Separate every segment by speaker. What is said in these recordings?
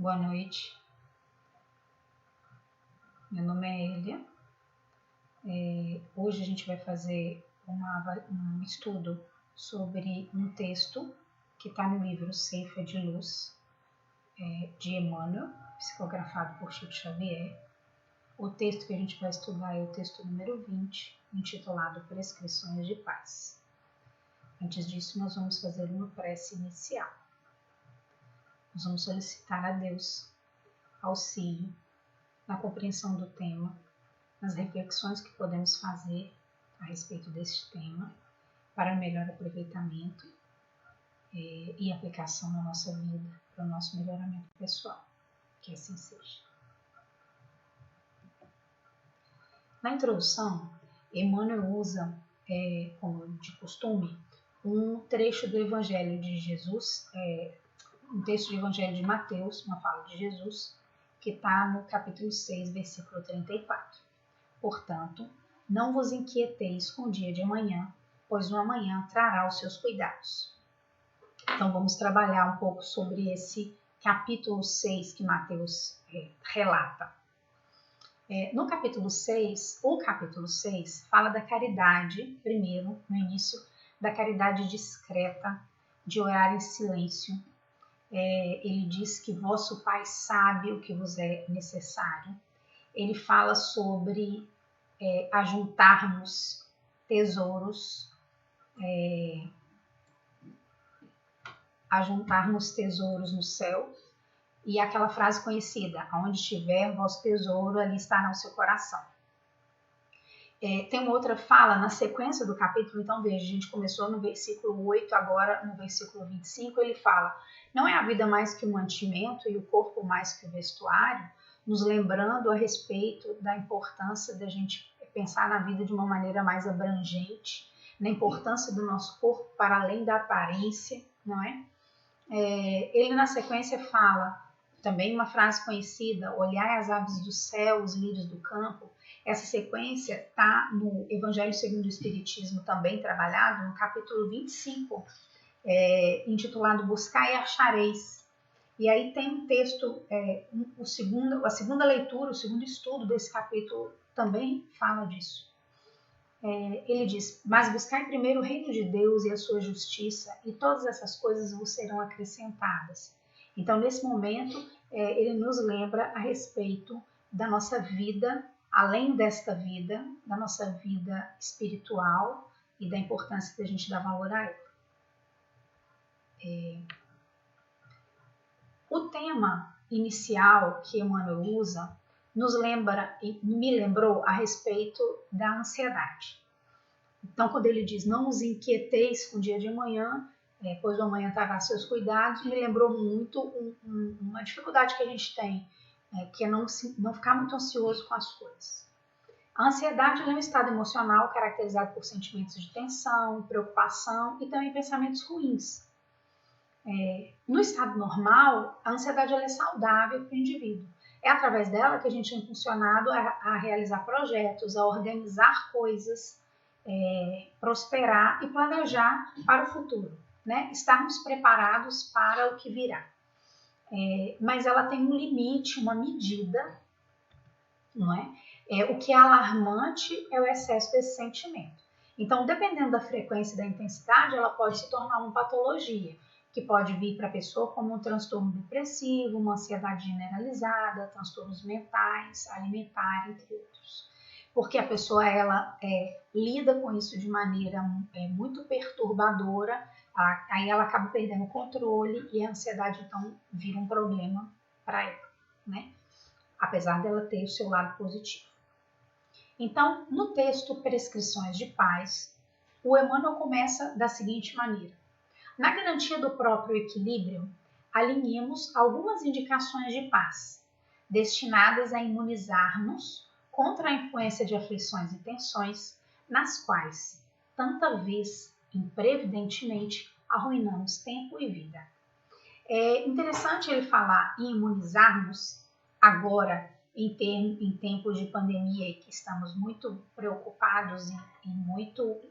Speaker 1: Boa noite, meu nome é Elia. Hoje a gente vai fazer um estudo sobre um texto que está no livro Ceifa de Luz, de Emmanuel, psicografado por Chico Xavier. O texto que a gente vai estudar é o texto número 20, intitulado Prescrições de Paz. Antes disso, nós vamos fazer uma prece inicial. Nós vamos solicitar a Deus auxílio na compreensão do tema, nas reflexões que podemos fazer a respeito deste tema, para melhor aproveitamento e aplicação na nossa vida, para o nosso melhoramento pessoal. Que assim seja. Na introdução, Emmanuel usa, como de costume, um trecho do Evangelho de Jesus, um texto do Evangelho de Mateus, uma fala de Jesus, que está no capítulo 6, versículo 34. Portanto, não vos inquieteis com o dia de amanhã, pois o amanhã trará os seus cuidados. Então, vamos trabalhar um pouco sobre esse capítulo 6 que Mateus relata. No capítulo 6, o capítulo 6 fala da caridade, primeiro, no início, da caridade discreta, de orar em silêncio. Ele diz que vosso Pai sabe o que vos é necessário. Ele fala sobre ajuntarmos tesouros, no céu, e aquela frase conhecida, aonde estiver vosso tesouro, ali estará o seu coração. Tem uma outra fala na sequência do capítulo, então veja, a gente começou no versículo 8, agora no versículo 25, ele fala: não é a vida mais que o mantimento e o corpo mais que o vestuário, nos lembrando a respeito da importância da gente pensar na vida de uma maneira mais abrangente, na importância do nosso corpo para além da aparência, não é? Ele na sequência fala, também uma frase conhecida, olhai as aves do céu, os lírios do campo. Essa sequência está no Evangelho segundo o Espiritismo, também trabalhado, no capítulo 25, intitulado Buscai e Achareis. E aí tem um texto, a segunda leitura, o segundo estudo desse capítulo também fala disso. Ele diz, mas buscai primeiro o reino de Deus e a sua justiça, e todas essas coisas vos serão acrescentadas. Então, nesse momento, ele nos lembra a respeito da nossa vida, além desta vida, da nossa vida espiritual e da importância que a gente dá valor a ela. O tema inicial que Emmanuel usa me lembrou a respeito da ansiedade. Então, quando ele diz, não os inquieteis com o dia de amanhã, pois o amanhã trará seus cuidados, me lembrou muito uma dificuldade que a gente tem, que é não ficar muito ansioso com as coisas. A ansiedade é um estado emocional caracterizado por sentimentos de tensão, preocupação e também pensamentos ruins. No estado normal, a ansiedade é saudável para o indivíduo. É através dela que a gente é impulsionado a realizar projetos, a organizar coisas, prosperar e planejar para o futuro, né? Estarmos preparados para o que virá. Mas ela tem um limite, uma medida, não é? O que é alarmante é o excesso desse sentimento. Então, dependendo da frequência e da intensidade, ela pode se tornar uma patologia, que pode vir para a pessoa como um transtorno depressivo, uma ansiedade generalizada, transtornos mentais, alimentares, entre outros. Porque a pessoa lida com isso de maneira muito perturbadora, aí ela acaba perdendo o controle e a ansiedade então vira um problema para ela, né? Apesar dela ter o seu lado positivo. Então, no texto Prescrições de Paz, o Emmanuel começa da seguinte maneira: na garantia do próprio equilíbrio, alinhemos algumas indicações de paz, destinadas a imunizar-nos contra a influência de aflições e tensões, nas quais, tanta vez, imprevidentemente, arruinamos tempo e vida. É interessante ele falar em imunizar-nos agora, em tempos de pandemia, e que estamos muito preocupados e muito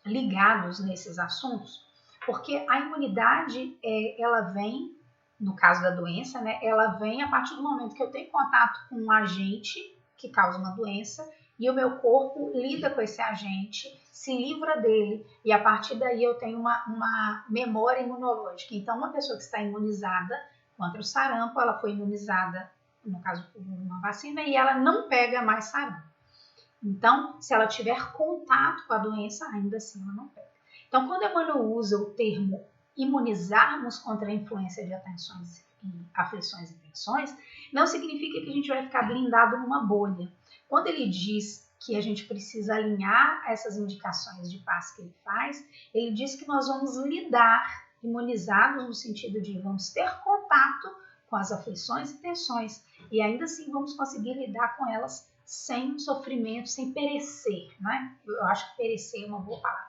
Speaker 1: ligados nesses assuntos, porque a imunidade ela vem no caso da doença, né, ela vem a partir do momento que eu tenho contato com um agente que causa uma doença e o meu corpo lida com esse agente, se livra dele e a partir daí eu tenho uma memória imunológica. Então, uma pessoa que está imunizada contra o sarampo, ela foi imunizada, no caso, por uma vacina e ela não pega mais sarampo. Então, se ela tiver contato com a doença, ainda assim ela não pega. Então, quando Emmanuel usa o termo imunizarmos contra a influência de atenções e aflições e tensões, não significa que a gente vai ficar blindado numa bolha. Quando ele diz que a gente precisa alinhar essas indicações de paz que ele faz, ele diz que nós vamos lidar imunizados no sentido de vamos ter contato com as aflições e tensões e ainda assim vamos conseguir lidar com elas sem sofrimento, sem perecer, né? Eu acho que perecer é uma boa palavra.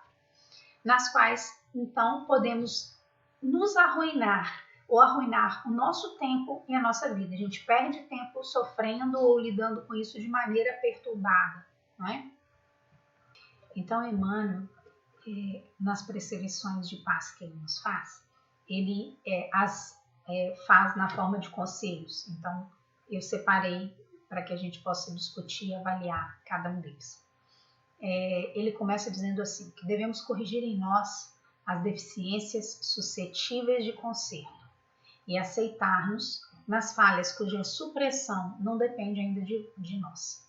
Speaker 1: Nas quais, então, podemos nos arruinar ou arruinar o nosso tempo e a nossa vida. A gente perde tempo sofrendo ou lidando com isso de maneira perturbada, não é? Então, Emmanuel, nas prescrições de paz que ele nos faz, ele as faz na forma de conselhos. Então, eu separei para que a gente possa discutir e avaliar cada um deles. Ele começa dizendo assim, que devemos corrigir em nós as deficiências suscetíveis de conserto e aceitar-nos nas falhas cuja supressão não depende ainda de nós.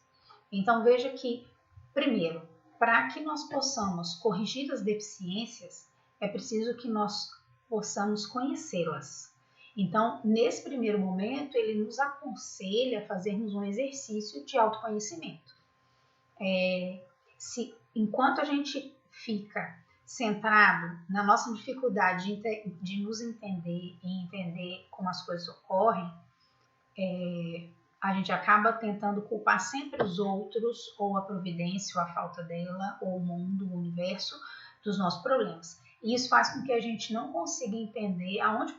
Speaker 1: Então veja que, primeiro, para que nós possamos corrigir as deficiências, é preciso que nós possamos conhecê-las. Então, nesse primeiro momento, ele nos aconselha a fazermos um exercício de autoconhecimento. Enquanto a gente fica centrado na nossa dificuldade de nos entender e entender como as coisas ocorrem, a gente acaba tentando culpar sempre os outros, ou a providência, ou a falta dela, ou o mundo, o universo, dos nossos problemas. E isso faz com que a gente não consiga entender aonde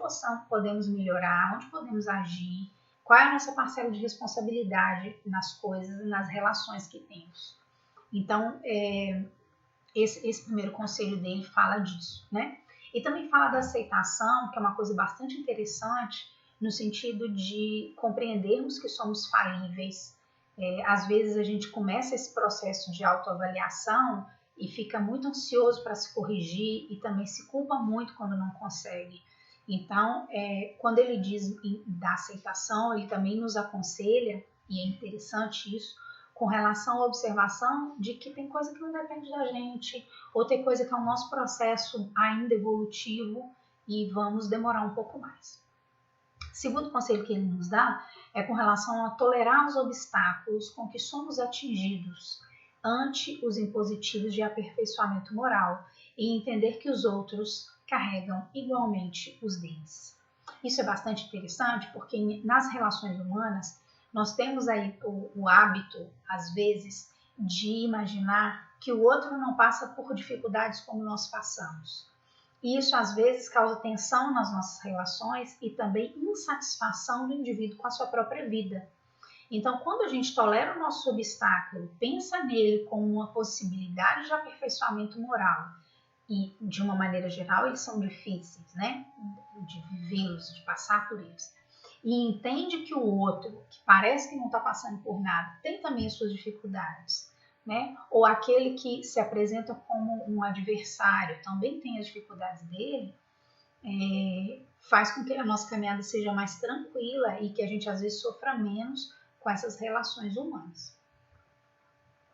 Speaker 1: podemos melhorar, aonde podemos agir, qual é a nossa parcela de responsabilidade nas coisas e nas relações que temos. Então, esse primeiro conselho dele fala disso, né? E também fala da aceitação, que é uma coisa bastante interessante, no sentido de compreendermos que somos falíveis. Às vezes a gente começa esse processo de autoavaliação e fica muito ansioso para se corrigir e também se culpa muito quando não consegue. Então, quando ele diz da aceitação, ele também nos aconselha, e é interessante isso, com relação à observação de que tem coisa que não depende da gente, ou tem coisa que é o nosso processo ainda evolutivo e vamos demorar um pouco mais. Segundo conselho que ele nos dá é com relação a tolerar os obstáculos com que somos atingidos ante os impositivos de aperfeiçoamento moral e entender que os outros carregam igualmente os deles. Isso é bastante interessante porque nas relações humanas nós temos aí o hábito, às vezes, de imaginar que o outro não passa por dificuldades como nós passamos. E isso, às vezes, causa tensão nas nossas relações e também insatisfação do indivíduo com a sua própria vida. Então, quando a gente tolera o nosso obstáculo, pensa nele como uma possibilidade de aperfeiçoamento moral, e, de uma maneira geral, eles são difíceis, né? De vivê-los, de passar por eles. E entende que o outro, que parece que não está passando por nada, tem também as suas dificuldades, né? Ou aquele que se apresenta como um adversário também tem as dificuldades dele, faz com que a nossa caminhada seja mais tranquila e que a gente às vezes sofra menos com essas relações humanas.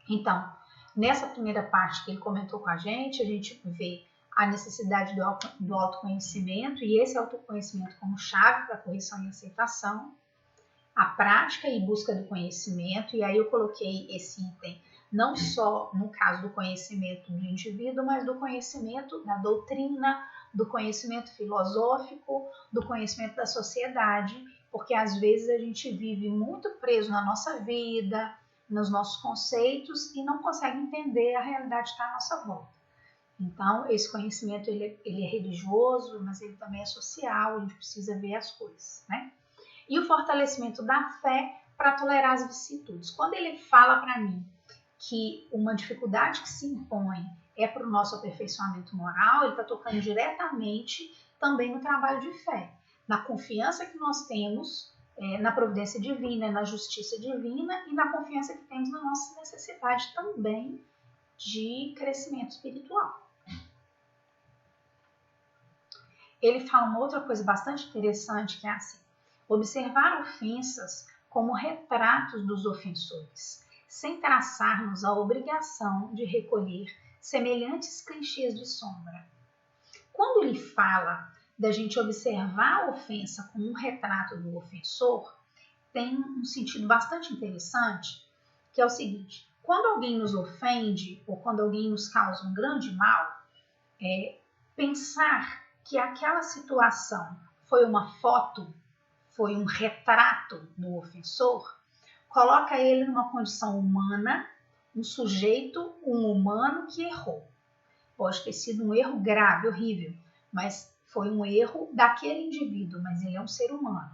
Speaker 1: Então, nessa primeira parte que ele comentou com a gente vê a necessidade do autoconhecimento e esse autoconhecimento como chave para correção e aceitação, a prática e busca do conhecimento, e aí eu coloquei esse item não só no caso do conhecimento do indivíduo, mas do conhecimento da doutrina, do conhecimento filosófico, do conhecimento da sociedade, porque às vezes a gente vive muito preso na nossa vida, nos nossos conceitos e não consegue entender a realidade que está à nossa volta. Então, esse conhecimento ele é religioso, mas ele também é social, a gente precisa ver as coisas, né? E o fortalecimento da fé para tolerar as vicissitudes. Quando ele fala para mim que uma dificuldade que se impõe é para o nosso aperfeiçoamento moral, ele está tocando diretamente também no trabalho de fé. na confiança que nós temos na providência divina, na justiça divina e na confiança que temos na nossa necessidade também de crescimento espiritual. Ele fala uma outra coisa bastante interessante, que é assim: observar ofensas como retratos dos ofensores, sem traçarmos a obrigação de recolher semelhantes clichês de sombra. Quando ele fala da gente observar a ofensa como um retrato do ofensor, tem um sentido bastante interessante, que é o seguinte: quando alguém nos ofende ou quando alguém nos causa um grande mal, pensar que aquela situação foi uma foto, foi um retrato do ofensor, coloca ele numa condição humana, um sujeito, um humano que errou. Pode ter sido um erro grave, horrível, mas foi um erro daquele indivíduo, mas ele é um ser humano.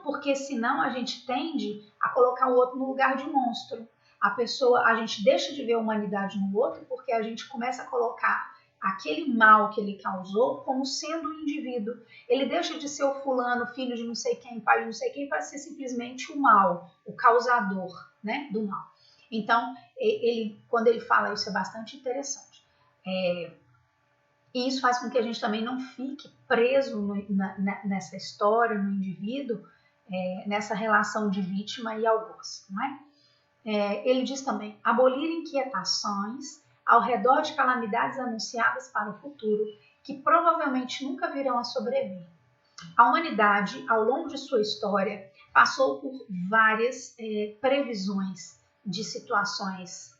Speaker 1: Porque senão a gente tende a colocar o outro no lugar de monstro. A gente deixa de ver a humanidade no outro porque a gente começa a colocar aquele mal que ele causou como sendo um indivíduo. Ele deixa de ser o fulano, filho de não sei quem, pai de não sei quem, para ser simplesmente o mal, o causador, né, do mal. Então, quando ele fala isso, é bastante interessante. E isso faz com que a gente também não fique preso nessa história, no indivíduo, nessa relação de vítima e algoz, não é? Ele diz também: abolir inquietações ao redor de calamidades anunciadas para o futuro, que provavelmente nunca virão a sobreviver. A humanidade, ao longo de sua história, passou por várias previsões de situações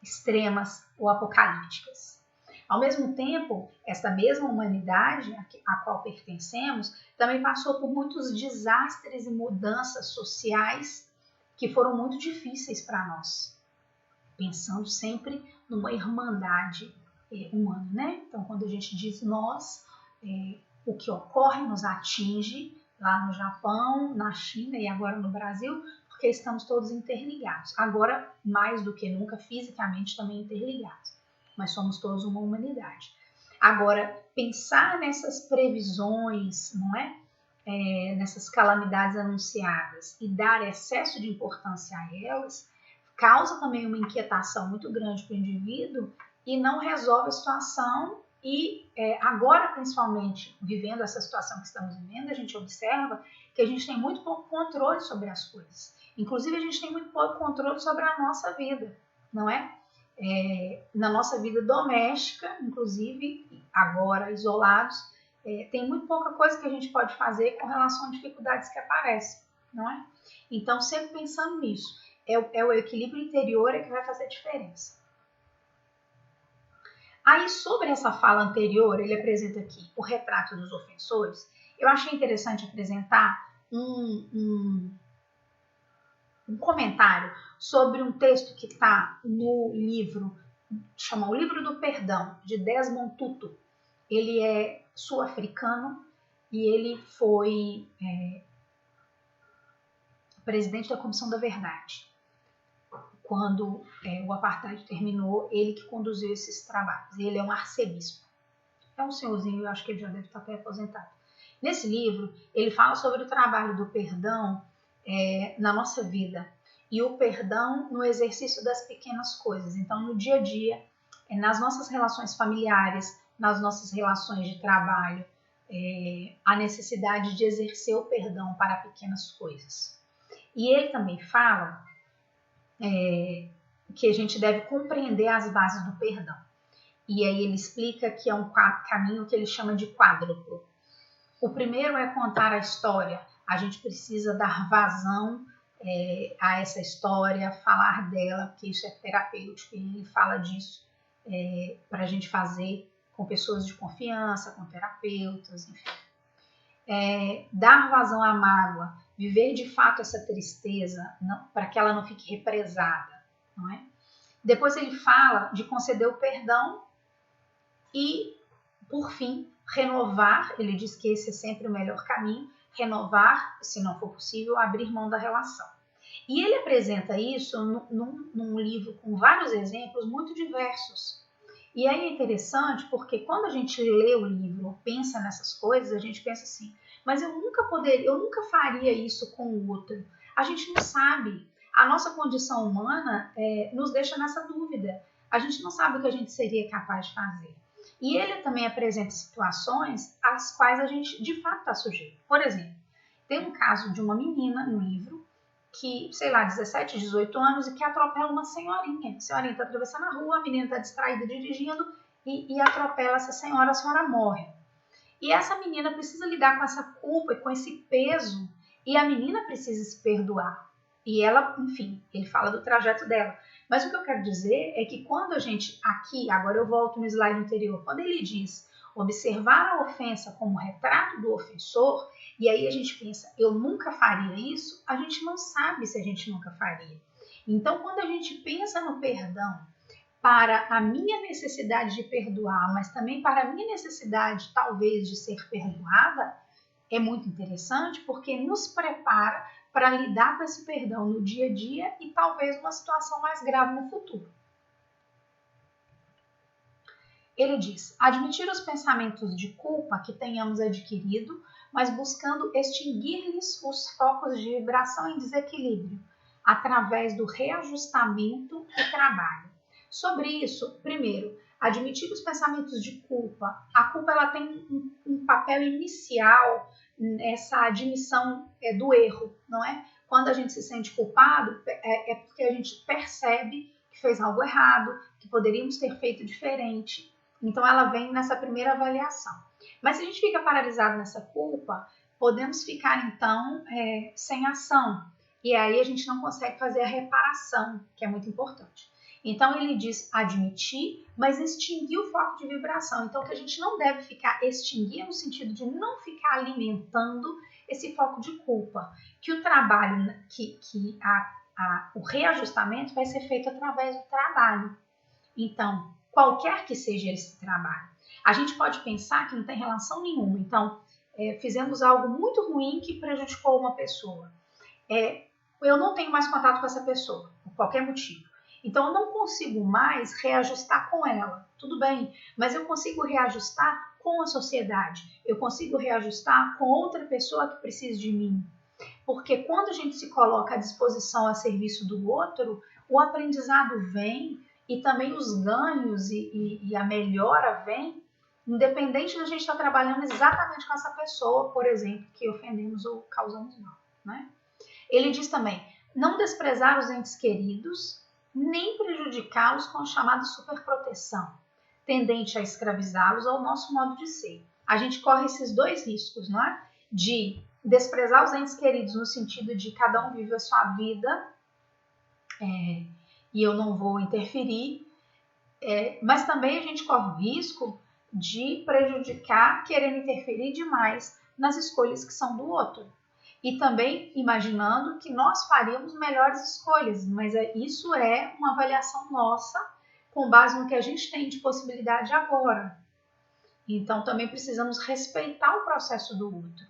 Speaker 1: extremas ou apocalípticas. Ao mesmo tempo, esta mesma humanidade a qual pertencemos também passou por muitos desastres e mudanças sociais que foram muito difíceis para nós, pensando sempre numa irmandade humana, né? Então, quando a gente diz nós, o que ocorre nos atinge lá no Japão, na China e agora no Brasil, porque estamos todos interligados. Agora, mais do que nunca, fisicamente também interligados. Mas somos todos uma humanidade. Agora, pensar nessas previsões, não é? Nessas calamidades anunciadas e dar excesso de importância a elas, causa também uma inquietação muito grande para o indivíduo e não resolve a situação. E agora, principalmente, vivendo essa situação que estamos vivendo, a gente observa que a gente tem muito pouco controle sobre as coisas. Inclusive, a gente tem muito pouco controle sobre a nossa vida, não é? Na nossa vida doméstica, inclusive, agora isolados, tem muito pouca coisa que a gente pode fazer com relação a dificuldades que aparecem, não é? Então, sempre pensando nisso, é o equilíbrio interior que vai fazer diferença. Aí, sobre essa fala anterior, ele apresenta aqui o retrato dos ofensores. Eu achei interessante apresentar um comentário sobre um texto que está no livro, chama O Livro do Perdão, de Desmond Tutu. Ele é sul-africano e ele foi presidente da Comissão da Verdade. Quando o apartheid terminou, ele que conduziu esses trabalhos. Ele é um arcebispo. É um senhorzinho, eu acho que ele já deve estar até aposentado. Nesse livro, ele fala sobre o trabalho do perdão na nossa vida. E o perdão no exercício das pequenas coisas. Então, no dia a dia, nas nossas relações familiares, nas nossas relações de trabalho, a necessidade de exercer o perdão para pequenas coisas. E ele também fala que a gente deve compreender as bases do perdão. E aí ele explica que é um caminho que ele chama de quádruplo. O primeiro é contar a história. A gente precisa dar vazão a essa história, falar dela, porque isso é terapêutico. E ele fala disso para a gente fazer com pessoas de confiança, com terapeutas, enfim. Dar vazão à mágoa, viver de fato essa tristeza, para que ela não fique represada, não é? Depois ele fala de conceder o perdão e, por fim, renovar. Ele diz que esse é sempre o melhor caminho, renovar, se não for possível, abrir mão da relação. E ele apresenta isso num livro com vários exemplos muito diversos. E aí é interessante porque quando a gente lê o livro, pensa nessas coisas, a gente pensa assim, mas eu nunca faria isso com o outro. A gente não sabe. A nossa condição humana nos deixa nessa dúvida. A gente não sabe o que a gente seria capaz de fazer. E ele também apresenta situações às quais a gente de fato está sujeito. Por exemplo, tem um caso de uma menina no livro que, sei lá, 17, 18 anos e que atropela uma senhorinha. A senhorinha está atravessando a rua, a menina está distraída dirigindo e atropela essa senhora, a senhora morre. E essa menina precisa lidar com essa culpa e com esse peso e a menina precisa se perdoar. E ela, enfim, ele fala do trajeto dela. Mas o que eu quero dizer é que quando a gente, aqui, agora eu volto no slide anterior, quando ele diz observar a ofensa como retrato do ofensor, e aí a gente pensa, eu nunca faria isso, a gente não sabe se a gente nunca faria. Então, quando a gente pensa no perdão para a minha necessidade de perdoar, mas também para a minha necessidade, talvez, de ser perdoada, é muito interessante porque nos prepara para lidar com esse perdão no dia a dia e talvez uma situação mais grave no futuro. Ele diz, admitir os pensamentos de culpa que tenhamos adquirido, mas buscando extinguir-lhes os focos de vibração em desequilíbrio, através do reajustamento e trabalho. Sobre isso, primeiro, admitir os pensamentos de culpa. A culpa ela tem um papel inicial nessa admissão do erro, não é? Quando a gente se sente culpado, é porque a gente percebe que fez algo errado, que poderíamos ter feito diferente. Então, ela vem nessa primeira avaliação. Mas se a gente fica paralisado nessa culpa, podemos ficar, então, sem ação. E aí a gente não consegue fazer a reparação, que é muito importante. Então, ele diz admitir, mas extinguir o foco de vibração. Então, que a gente não deve ficar extinguir no sentido de não ficar alimentando esse foco de culpa. Que o trabalho, o reajustamento vai ser feito através do trabalho. Então, qualquer que seja esse trabalho. A gente pode pensar que não tem relação nenhuma. Então, fizemos algo muito ruim que prejudicou uma pessoa. Eu não tenho mais contato com essa pessoa, por qualquer motivo. Então, eu não consigo mais reajustar com ela. Tudo bem, mas eu consigo reajustar com a sociedade. Eu consigo reajustar com outra pessoa que precisa de mim. Porque quando a gente se coloca à disposição a serviço do outro, o aprendizado vem e também os ganhos e a melhora vem, independente de a gente estar trabalhando exatamente com essa pessoa, por exemplo, que ofendemos ou causamos mal, né? Ele diz também, não desprezar os entes queridos, nem prejudicá-los com a chamada superproteção, tendente a escravizá-los ao nosso modo de ser. A gente corre esses dois riscos, não é? De desprezar os entes queridos no sentido de cada um vive a sua vida e eu não vou interferir, mas também a gente corre o risco de prejudicar, querendo interferir demais nas escolhas que são do outro. E também imaginando que nós faríamos melhores escolhas, mas isso é uma avaliação nossa com base no que a gente tem de possibilidade agora. Então também precisamos respeitar o processo do outro.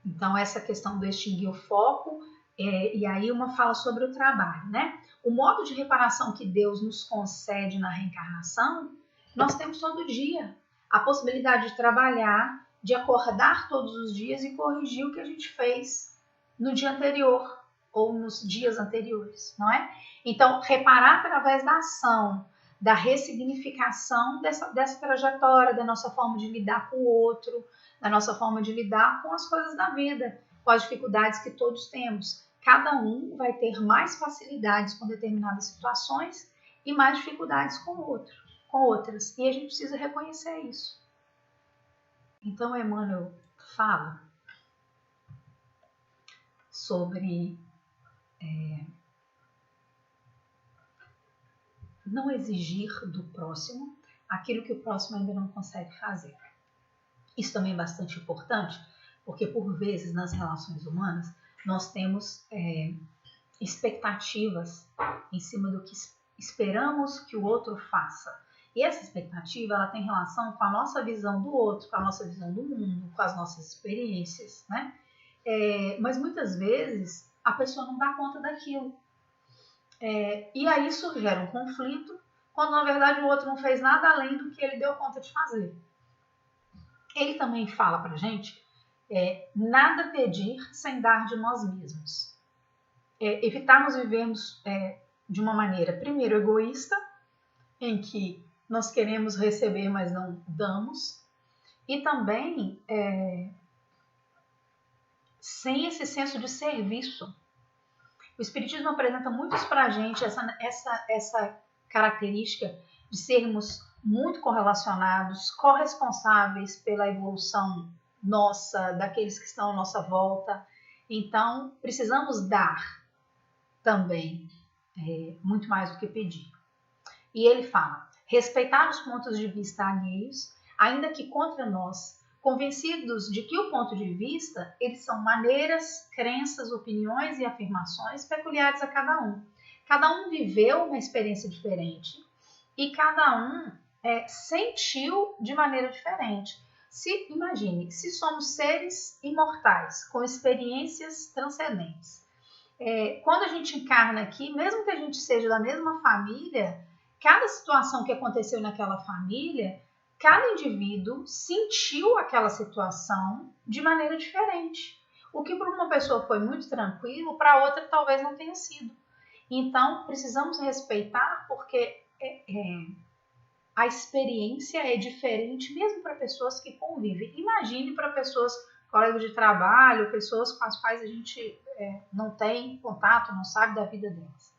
Speaker 1: Então essa questão do extinguir o foco, e aí uma fala sobre o trabalho, né? O modo de reparação que Deus nos concede na reencarnação, nós temos todo dia. A possibilidade de trabalhar, de acordar todos os dias e corrigir o que a gente fez no dia anterior ou nos dias anteriores, não é? Então, reparar através da ação, da ressignificação dessa trajetória, da nossa forma de lidar com o outro, da nossa forma de lidar com as coisas da vida, com as dificuldades que todos temos. Cada um vai ter mais facilidades com determinadas situações e mais dificuldades com outras. E a gente precisa reconhecer isso. Então, Emmanuel fala sobre não exigir do próximo aquilo que o próximo ainda não consegue fazer. Isso também é bastante importante, porque por vezes nas relações humanas nós temos expectativas em cima do que esperamos que o outro faça. E essa expectativa ela tem relação com a nossa visão do outro, com a nossa visão do mundo, com as nossas experiências, né? Mas muitas vezes a pessoa não dá conta daquilo. E aí isso gera um conflito, quando na verdade o outro não fez nada além do que ele deu conta de fazer. Ele também fala pra gente, nada pedir sem dar de nós mesmos. Evitarmos vivermos de uma maneira, primeiro, egoísta, em que nós queremos receber, mas não damos, e também sem esse senso de serviço. O Espiritismo apresenta muito isso para a gente, essa característica de sermos muito correlacionados, corresponsáveis pela evolução nossa, daqueles que estão à nossa volta. Então, precisamos dar também, muito mais do que pedir. E ele fala, respeitar os pontos de vista alheios, ainda que contra nós, convencidos de que o ponto de vista, eles são maneiras, crenças, opiniões e afirmações peculiares a cada um. Cada um viveu uma experiência diferente e cada um sentiu de maneira diferente. Imagine, se somos seres imortais, com experiências transcendentes, quando a gente encarna aqui, mesmo que a gente seja da mesma família, cada situação que aconteceu naquela família, cada indivíduo sentiu aquela situação de maneira diferente. O que para uma pessoa foi muito tranquilo, para outra talvez não tenha sido. Então, precisamos respeitar, porque a experiência é diferente mesmo para pessoas que convivem. Imagine para pessoas, colegas de trabalho, pessoas com as quais a gente não tem contato, não sabe da vida delas.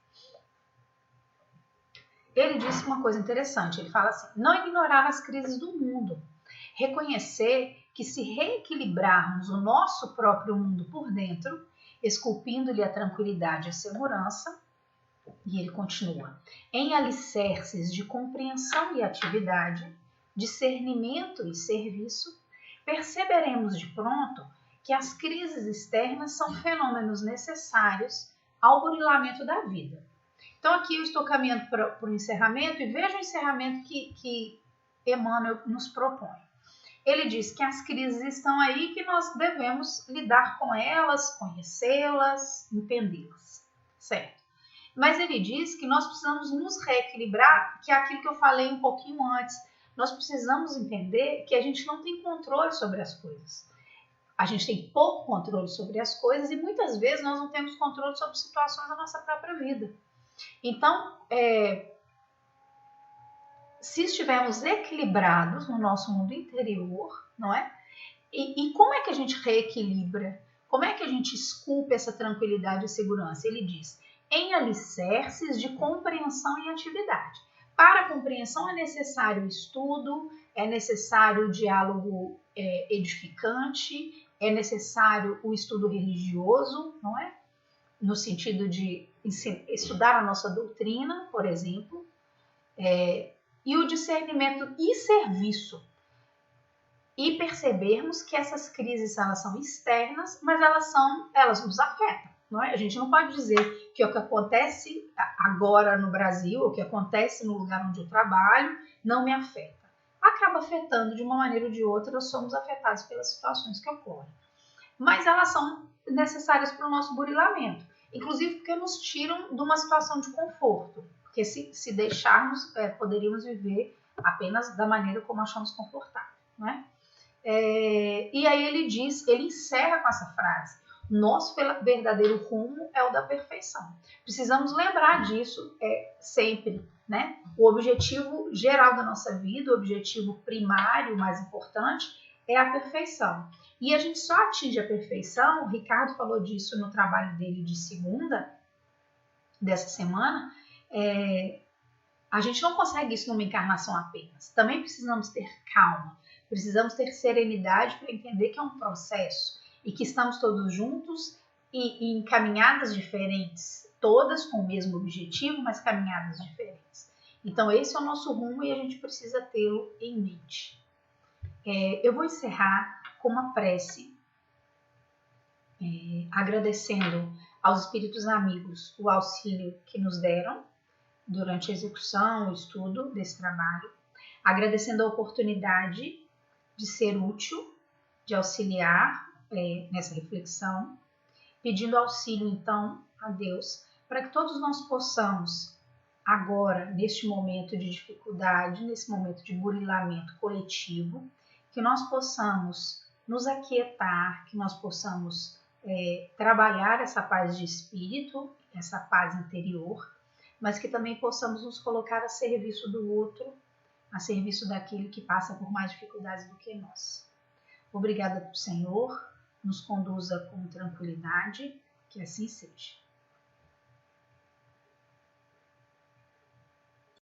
Speaker 1: Ele disse uma coisa interessante, ele fala assim, não ignorar as crises do mundo, reconhecer que se reequilibrarmos o nosso próprio mundo por dentro, esculpindo-lhe a tranquilidade e a segurança, e ele continua, em alicerces de compreensão e atividade, discernimento e serviço, perceberemos de pronto que as crises externas são fenômenos necessários ao burilamento da vida. Então aqui eu estou caminhando para o encerramento e veja o encerramento que Emmanuel nos propõe. Ele diz que as crises estão aí, que nós devemos lidar com elas, conhecê-las, entendê-las, certo? Mas ele diz que nós precisamos nos reequilibrar, que é aquilo que eu falei um pouquinho antes. Nós precisamos entender que a gente não tem controle sobre as coisas. A gente tem pouco controle sobre as coisas e muitas vezes nós não temos controle sobre situações da nossa própria vida. Então, se estivermos equilibrados no nosso mundo interior, não é? E como é que a gente reequilibra? Como é que a gente esculpe essa tranquilidade e segurança? Ele diz, em alicerces de compreensão e atividade. Para a compreensão é necessário estudo, é necessário o diálogo edificante, é necessário o estudo religioso, não é? No sentido de estudar a nossa doutrina, por exemplo, e o discernimento e serviço. E percebermos que essas crises elas são externas, mas elas nos afetam. Não é? A gente não pode dizer que o que acontece agora no Brasil, o que acontece no lugar onde eu trabalho, não me afeta. Acaba afetando de uma maneira ou de outra, nós somos afetados pelas situações que ocorrem. Mas elas são necessárias para o nosso burilamento, inclusive porque nos tiram de uma situação de conforto, porque se deixarmos, poderíamos viver apenas da maneira como achamos confortável, não é? E aí ele encerra com essa frase, nosso verdadeiro rumo é o da perfeição. Precisamos lembrar disso sempre, né? O objetivo geral da nossa vida, o objetivo primário, mais importante, é a perfeição. E a gente só atinge a perfeição, o Ricardo falou disso no trabalho dele de segunda, dessa semana, a gente não consegue isso numa encarnação apenas. Também precisamos ter calma, precisamos ter serenidade para entender que é um processo e que estamos todos juntos e em caminhadas diferentes, todas com o mesmo objetivo, mas caminhadas diferentes. Então esse é o nosso rumo e a gente precisa tê-lo em mente. Eu vou encerrar com uma prece, agradecendo aos espíritos amigos o auxílio que nos deram durante a execução, o estudo desse trabalho, agradecendo a oportunidade de ser útil, de auxiliar nessa reflexão, pedindo auxílio, então, a Deus, para que todos nós possamos, agora, neste momento de dificuldade, nesse momento de burilamento coletivo, que nós possamos nos aquietar, que nós possamos trabalhar essa paz de espírito, essa paz interior, mas que também possamos nos colocar a serviço do outro, a serviço daquele que passa por mais dificuldades do que nós. Obrigada, Senhor, nos conduza com tranquilidade, que assim seja.